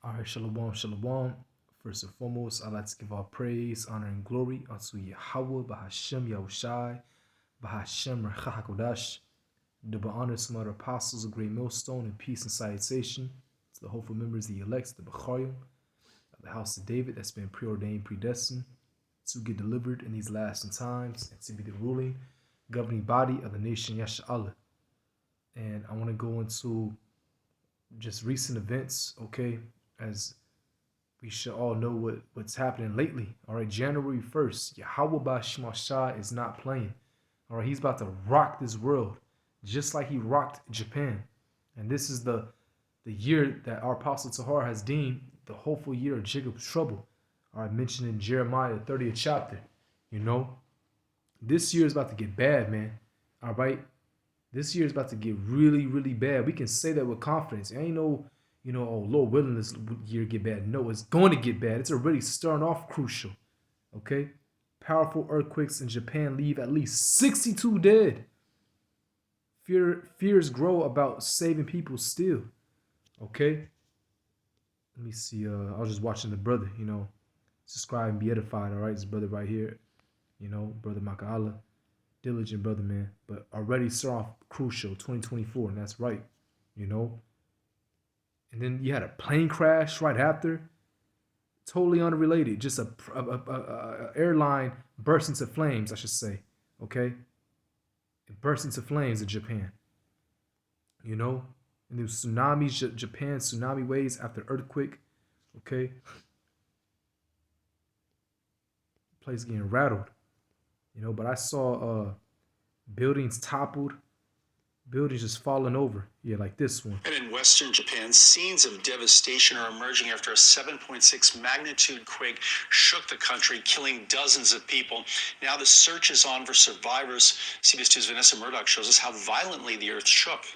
All right, shalom, shalom. First and foremost, I'd like to give all praise, honor, and glory unto Yahweh, Bahashem, Yahushai, Bahashem, Rechahakodash. Double honor to some other apostles, a great millstone, and peace and salutation to the hopeful members, the elect, the Becharim, of the house of David that's been preordained, predestined to get delivered in these last times and to be the ruling, governing body of the nation Yasha'Allah. And I want to go into just recent events, okay, as we should all know what's happening lately. All right, January 1st, Yahweh Bashimashah is not playing. All right, he's about to rock this world just like he rocked Japan. And this is the year that our Apostle Tahar has deemed the hopeful year of Jacob's trouble. All right, mentioned in Jeremiah, the 30th chapter. You know, this year is about to get bad, man. All right, this year is about to get really, really bad. We can say that with confidence. It ain't no, oh, Lord willing, this year get bad. No, it's going to get bad. It's already starting off crucial. Okay? Powerful earthquakes in Japan leave at least 62 dead. Fears grow about saving people still. Okay? Let me see. I was just watching the brother, subscribe and be edified. All right? This brother right here, brother Maka'Allah. Diligent brother, man. But already start off crucial, 2024, and that's right, And then you had a plane crash right after. Totally unrelated. Just a airline burst into flames, I should say. Okay? It burst into flames in Japan. And there was tsunamis, Japan tsunami waves after earthquake. Okay? Place getting rattled. But I saw buildings toppled, buildings just falling over. Yeah, like this one. And in western Japan, scenes of devastation are emerging after a 7.6 magnitude quake shook the country, killing dozens of people. Now the search is on for survivors. CBS 2's Vanessa Murdoch shows us how violently the earth shook.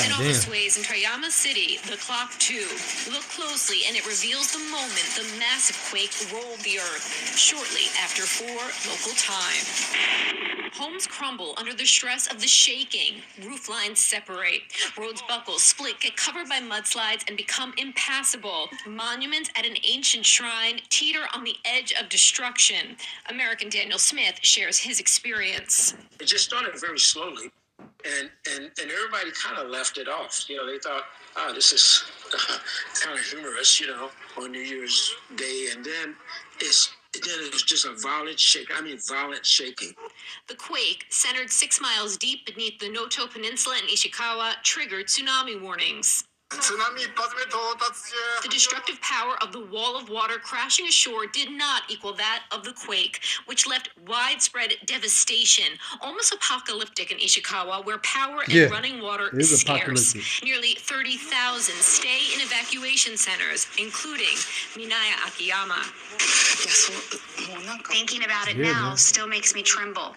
In all the sways in Toyama City, the clock too. Look closely and it reveals the moment the massive quake rolled the earth, shortly after 4 local time. Homes crumble under the stress of the shaking. Roof lines separate. Roads buckle, split, get covered by mudslides, and become impassable. Monuments at an ancient shrine teeter on the edge of destruction. American Daniel Smith shares his experience. It just started very slowly. And everybody kind of left it off. They thought, this is kind of humorous, on New Year's Day. And then it was just a violent shaking. The quake, centered 6 miles deep beneath the Noto Peninsula in Ishikawa, triggered tsunami warnings. The destructive power of the wall of water crashing ashore did not equal that of the quake, which left widespread devastation, almost apocalyptic in Ishikawa, where power and running water is scarce. Nearly 30,000 stay in evacuation centers, including Minaya Akiyama. Thinking about it now still makes me tremble.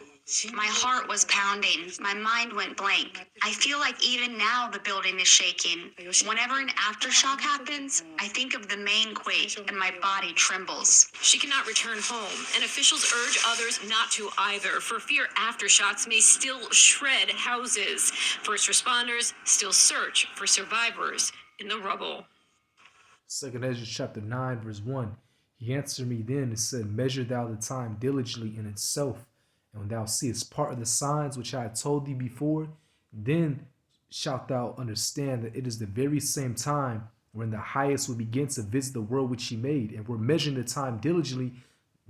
My heart was pounding. My mind went blank. I feel like even now the building is shaking. Whenever an aftershock happens, I think of the main quake and my body trembles. She cannot return home, and officials urge others not to either, for fear aftershocks may still shred houses. First responders still search for survivors in the rubble. 2 Ezra chapter 9, verse 1. He answered me then and said, measure thou the time diligently in itself. And when thou seest part of the signs which I had told thee before, then shalt thou understand that it is the very same time when the highest will begin to visit the world which he made. And we're measuring the time diligently,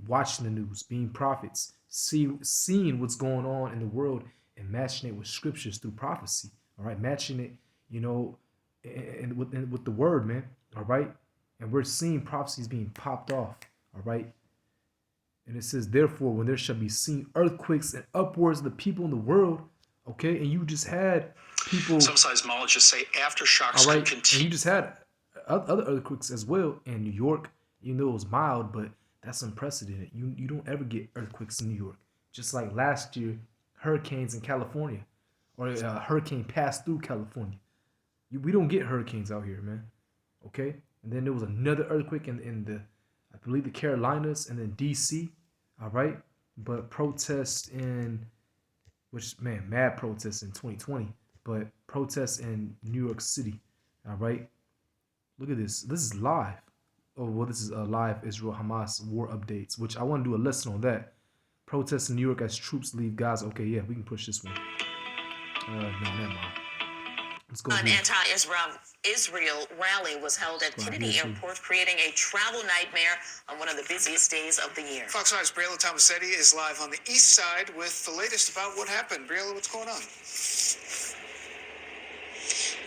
watching the news, being prophets, seeing what's going on in the world and matching it with scriptures through prophecy. All right, matching it, and with the word, man. All right, and we're seeing prophecies being popped off. All right. And it says, therefore, when there shall be seen earthquakes and upwards of the people in the world, okay, and you just had people. Some seismologists say aftershocks could continue. And you just had other earthquakes as well in New York. It was mild, but that's unprecedented. You don't ever get earthquakes in New York. Just like last year, hurricanes in California, or a hurricane passed through California. We don't get hurricanes out here, man. Okay, and then there was another earthquake in the, I believe, the Carolinas, and then D.C. All right, but protests mad protests in 2020, but protests in New York City. All right. Look at this. This is live. Oh, well, this is a live Israel Hamas war updates, which I want to do a lesson on that. Protests in New York as troops leave Gaza. Okay, yeah, we can push this one. No, never mind. Let's go. An anti-Israel rally was held at Kennedy Airport, creating a travel nightmare on one of the busiest days of the year. Fox 9's Briella Tomasetti is live on the east side with the latest about what happened. Briella, what's going on?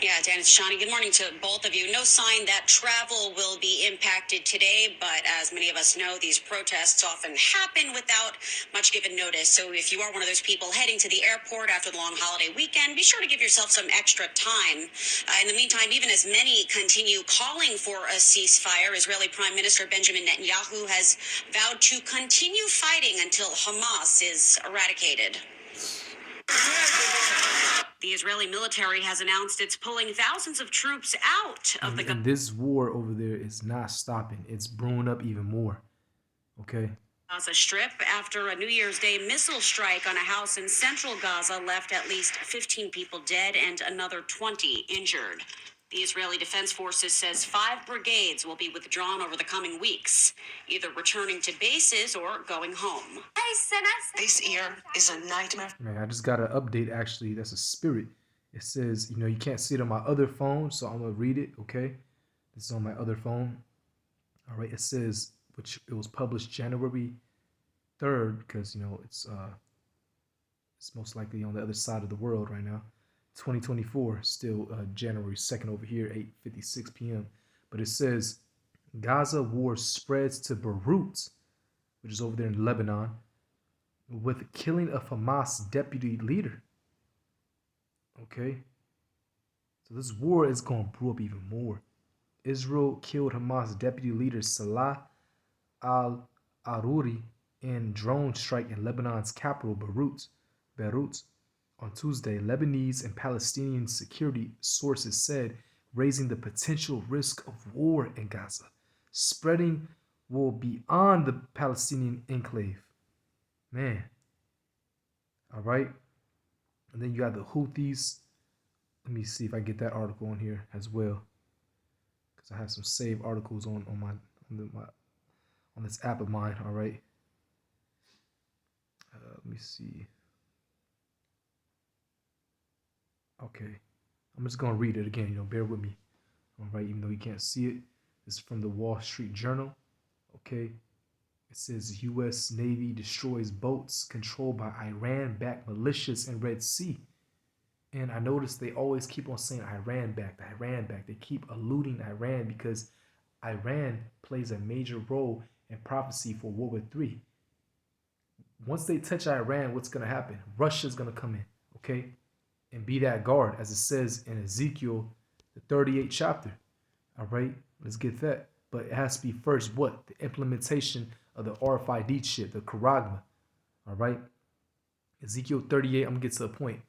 Yeah, Dan, it's Shani. Good morning to both of you. No sign that travel will be impacted today, but as many of us know, these protests often happen without much given notice. So if you are one of those people heading to the airport after the long holiday weekend, be sure to give yourself some extra time. In the meantime, even as many continue calling for a ceasefire, Israeli Prime Minister Benjamin Netanyahu has vowed to continue fighting until Hamas is eradicated. The Israeli military has announced it's pulling thousands of troops out of the... And this war over there is not stopping. It's brewing up even more. Okay? Gaza Strip after a New Year's Day missile strike on a house in central Gaza left at least 15 people dead and another 20 injured. The Israeli Defense Forces says 5 brigades will be withdrawn over the coming weeks, either returning to bases or going home. This year is a nightmare. Man, I just got an update, actually. That's a spirit. It says, you know, you can't see it on my other phone, so I'm going to read it, okay? This is on my other phone. All right, it says, which it was published January 3rd, because, you know, it's most likely on the other side of the world right now. 2024, still January 2nd over here, 8:56 p.m. But it says, Gaza war spreads to Beirut, which is over there in Lebanon, with the killing of Hamas deputy leader. Okay? So this war is going to brew up even more. Israel killed Hamas deputy leader Salah al-Aruri in drone strike in Lebanon's capital, Beirut. On Tuesday, Lebanese and Palestinian security sources said, raising the potential risk of war in Gaza, spreading will beyond the Palestinian enclave. Man. All right. And then you got the Houthis. Let me see if I get that article on here as well, because I have some saved articles on this app of mine. All right. Let me see. Okay, I'm just gonna read it again. You know, bear with me. All right, even though you can't see it, this is from the Wall Street Journal. Okay, it says U.S. Navy destroys boats controlled by Iran-backed militias in Red Sea. And I noticed they always keep on saying Iran-backed, Iran-backed. They keep alluding Iran because Iran plays a major role in prophecy for World War III. Once they touch Iran, what's gonna happen? Russia's gonna come in. Okay. And be that guard, as it says in Ezekiel, the 38th chapter. All right, let's get that. But it has to be first what? The implementation of the RFID chip, the Charagma. All right, Ezekiel 38, I'm going to get to the point.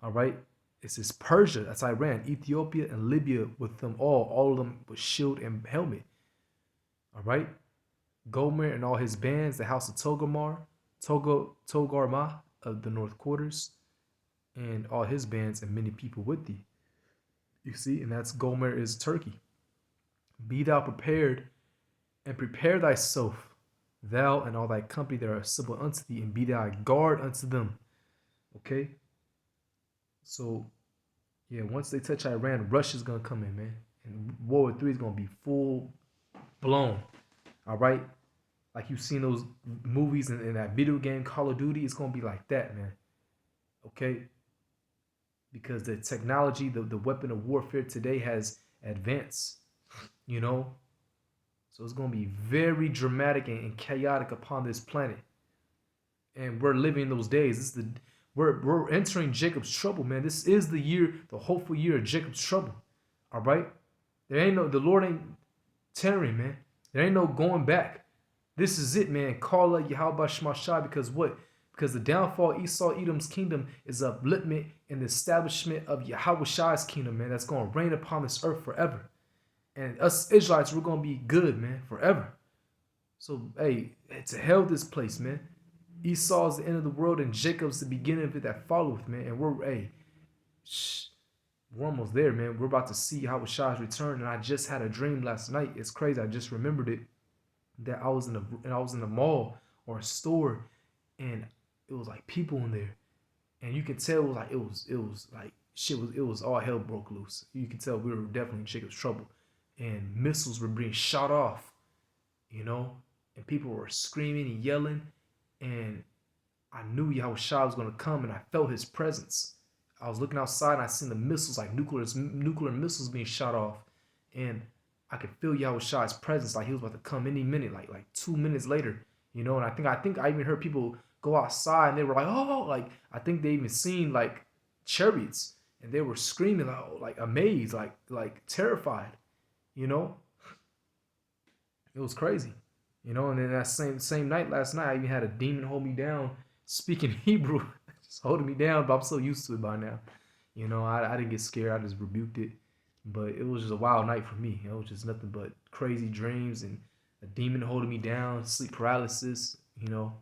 All right, it says Persia, that's Iran, Ethiopia, and Libya with them all of them with shield and helmet. All right, Gomer and all his bands, the house of Togarmah of the north quarters, and all his bands and many people with thee. You see, and that's Gomer is Turkey. Be thou prepared, and prepare thyself, thou and all thy company that are assembled unto thee, and be thou a guard unto them. Okay? So, yeah, once they touch Iran, Russia's going to come in, man. And World War III is going to be full blown. All right? Like you've seen those movies in that video game, Call of Duty, it's going to be like that, man. Okay? Because the technology, the weapon of warfare today has advanced, you know. So it's going to be very dramatic and chaotic upon this planet. And we're living those days. We're entering Jacob's trouble, man. This is the year, the hopeful year of Jacob's trouble. All right? The Lord ain't tearing, man. There ain't no going back. This is it, man. Call out Yahweh Shema Shai, because what? Because the downfall of Esau Edom's kingdom is upliftment and the establishment of Yahweh Shai's kingdom, man. That's going to reign upon this earth forever. And us Israelites, we're going to be good, man, forever. So, hey, to hell this place, man. Esau is the end of the world and Jacob's the beginning of it that followeth, man. And we're, hey, we're almost there, man. We're about to see Howard Shaw's return, and I just had a dream last night. It's crazy. I just remembered it that I was in the mall or a store, and it was like people in there, and you could tell it was like shit was it was all hell broke loose. You could tell we were definitely in Jacob's trouble, and missiles were being shot off, you know, and people were screaming and yelling, and I knew Yahweh Shah was gonna come, and I felt his presence. I was looking outside and I seen the missiles, like nuclear missiles being shot off, and I could feel Yahweh Shah's presence, like he was about to come any minute, like 2 minutes later, you know. And I think I even heard people go outside and they were like, oh, like I think they even seen like chariots, and they were screaming like amazed, like terrified, you know. It was crazy, you know. And then that same night, last night, I even had a demon hold me down, speaking Hebrew, just holding me down. But I'm so used to it by now, you know. I didn't get scared. I just rebuked it. But it was just a wild night for me. It was just nothing but crazy dreams and a demon holding me down, sleep paralysis, you know.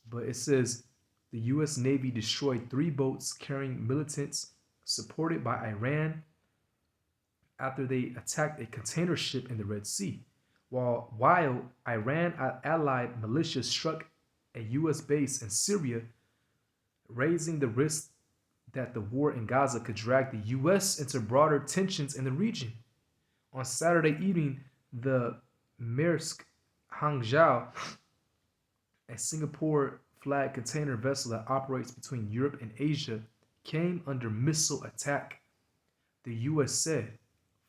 But it says the U.S. Navy destroyed 3 boats carrying militants supported by Iran after they attacked a container ship in the Red Sea. While Iran allied militias struck a U.S. base in Syria, raising the risk that the war in Gaza could drag the U.S. into broader tensions in the region. On Saturday evening, the Maersk Hangzhou, a Singapore-flagged container vessel that operates between Europe and Asia, came under missile attack. The U.S. said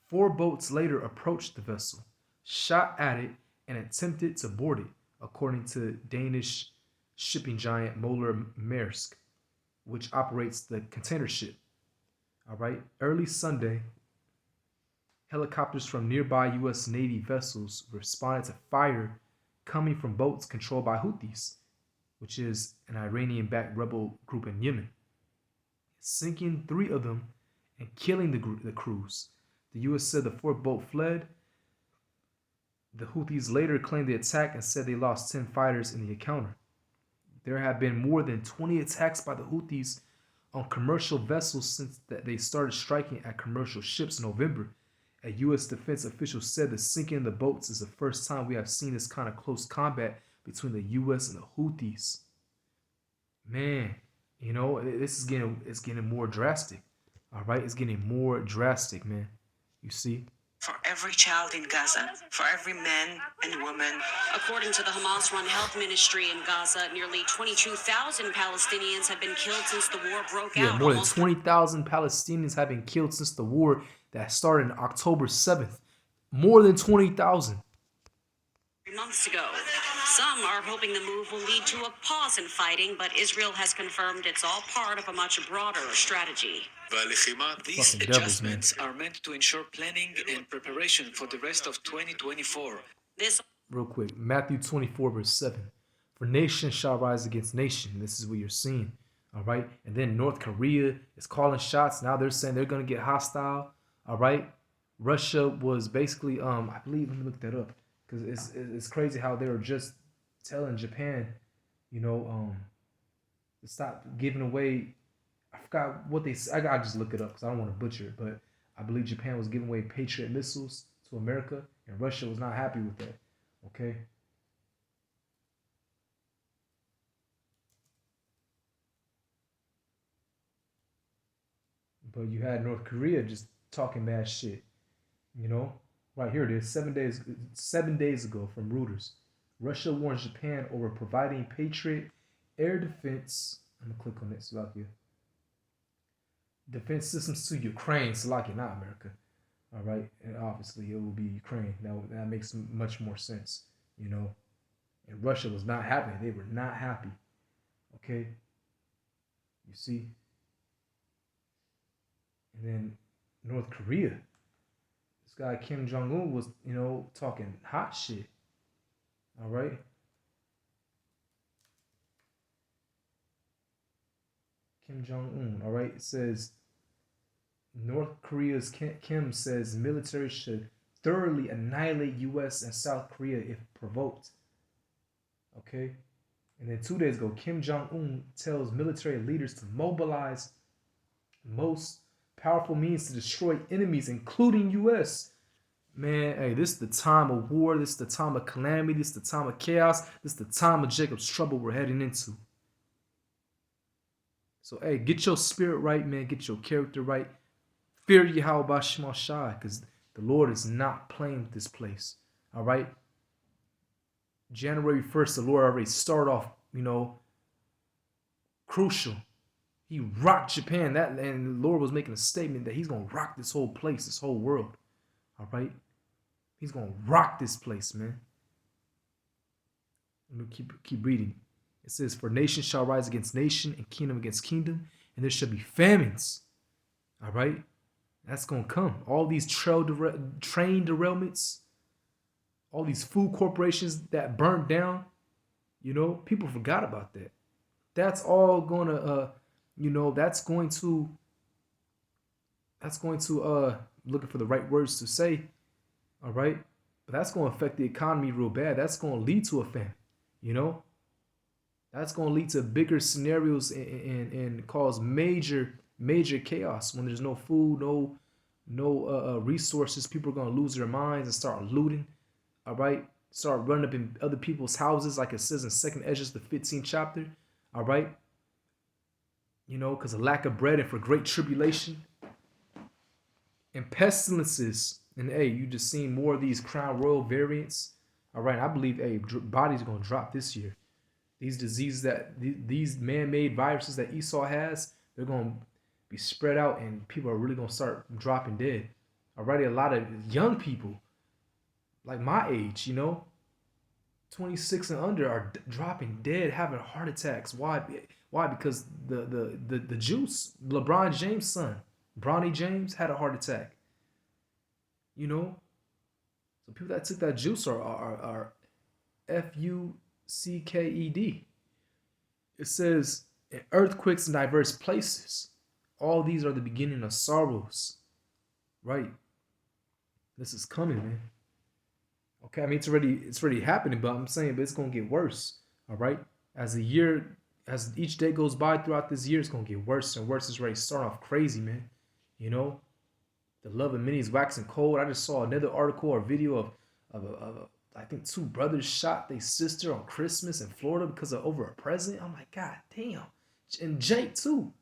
4 boats later approached the vessel, shot at it, and attempted to board it, according to Danish shipping giant Moller Maersk, which operates the container ship. All right. Early Sunday, helicopters from nearby U.S. Navy vessels responded to fire coming from boats controlled by Houthis, which is an Iranian-backed rebel group in Yemen, sinking 3 of them and killing the crews. The U.S. said the 4th boat fled. The Houthis later claimed the attack and said they lost 10 fighters in the encounter. There have been more than 20 attacks by the Houthis on commercial vessels since they started striking at commercial ships in November. A U.S. defense official said the sinking of the boats is the first time we have seen this kind of close combat between the U.S. and the Houthis. Man, you know, it's getting more drastic. All right, it's getting more drastic, man. You see? For every child in Gaza, for every man and woman. According to the Hamas-run health ministry in Gaza, nearly 22,000 Palestinians have been killed since the war broke out. Yeah, more than 20,000 Palestinians have been killed since the war that started on October 7th. More than 20,000. Months ago. Some are hoping the move will lead to a pause in fighting, but Israel has confirmed it's all part of a much broader strategy. These adjustments are meant to ensure planning and preparation for the rest of 2024. Real quick, Matthew 24, verse 7. For nation shall rise against nation. This is what you're seeing. All right. And then North Korea is calling shots. Now they're saying they're going to get hostile. All right. Russia was basically, I believe, let me look that up. Because it's crazy how they were just telling Japan, you know, to stop giving away. I forgot what they said. I gotta just look it up because I don't want to butcher it. But I believe Japan was giving away Patriot missiles to America, and Russia was not happy with that. Okay. But you had North Korea just talking mad shit, you know. Right, here it is, 7 days ago from Reuters. Russia warns Japan over providing Patriot air defense. I'm going to click on it, Slovakia. Defense systems to Ukraine, Slovakia, not America. All right, and obviously it will be Ukraine. Now that makes much more sense, you know. And Russia was not happy. They were not happy. Okay. You see? And then North Korea. This guy Kim Jong-un was, you know, talking hot shit. All right. Kim Jong-un. All right. It says North Korea's Kim says military should thoroughly annihilate U.S. and South Korea if provoked. Okay. And then 2 days ago, Kim Jong-un tells military leaders to mobilize most powerful means to destroy enemies, including U.S. Man, hey, this is the time of war. This is the time of calamity. This is the time of chaos. This is the time of Jacob's trouble we're heading into. So, hey, get your spirit right, man. Get your character right. Fear Yahweh Shema Shai, because the Lord is not playing with this place. All right? January 1st, the Lord already started off, crucial. He rocked Japan. And the Lord was making a statement that he's going to rock this whole place, this whole world. All right? He's going to rock this place, man. Let me keep reading. It says, for nation shall rise against nation and kingdom against kingdom, and there shall be famines. All right? That's going to come. All these train derailments, all these food corporations that burned down, people forgot about that. That's all going to, that's going to, looking for the right words to say, all right? But that's going to affect the economy real bad. That's going to lead to a famine, That's going to lead to bigger scenarios and cause major chaos when there's no food, no resources. People are going to lose their minds and start looting, all right? Start running up in other people's houses like it says in 2nd Esdras, the 15th chapter, all right? Because of lack of bread and for great tribulation and pestilences. And, hey, you just seen more of these Crown Royal variants, all right? I believe, hey, bodies are going to drop this year. These diseases these man-made viruses that Esau has, they're going to be spread out and people are really going to start dropping dead. Already a lot of young people, like my age, 26 and under are dropping dead, having heart attacks. Why? Because the juice, LeBron James' son, Bronny James, had a heart attack. So people that took that juice are FUCKED. It says, in earthquakes in diverse places. All these are the beginning of sorrows. Right? This is coming, man. Okay, I mean, it's already happening, but I'm saying, but it's going to get worse. All right? As each day goes by throughout this year, it's going to get worse and worse. It's already starting off crazy, man. The love of many is waxing cold. I just saw another article or video of I think 2 brothers shot their sister on Christmas in Florida because of over a present. I'm like, God damn. And Jake too.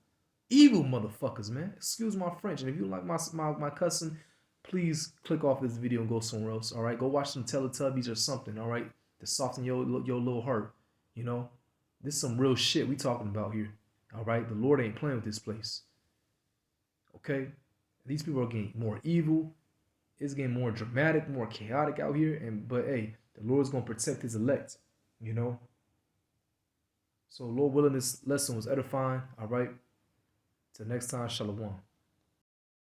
Evil motherfuckers, man. Excuse my French. And if you like my cousin, please click off this video and go somewhere else. All right, go watch some Teletubbies or something. All right, to soften your little heart. This is some real shit we talking about here. All right, the Lord ain't playing with this place. Okay, these people are getting more evil. It's getting more dramatic, more chaotic out here. But hey, the Lord's gonna protect His elect. So Lord willing, this lesson was edifying. All right. Till next time, shalom.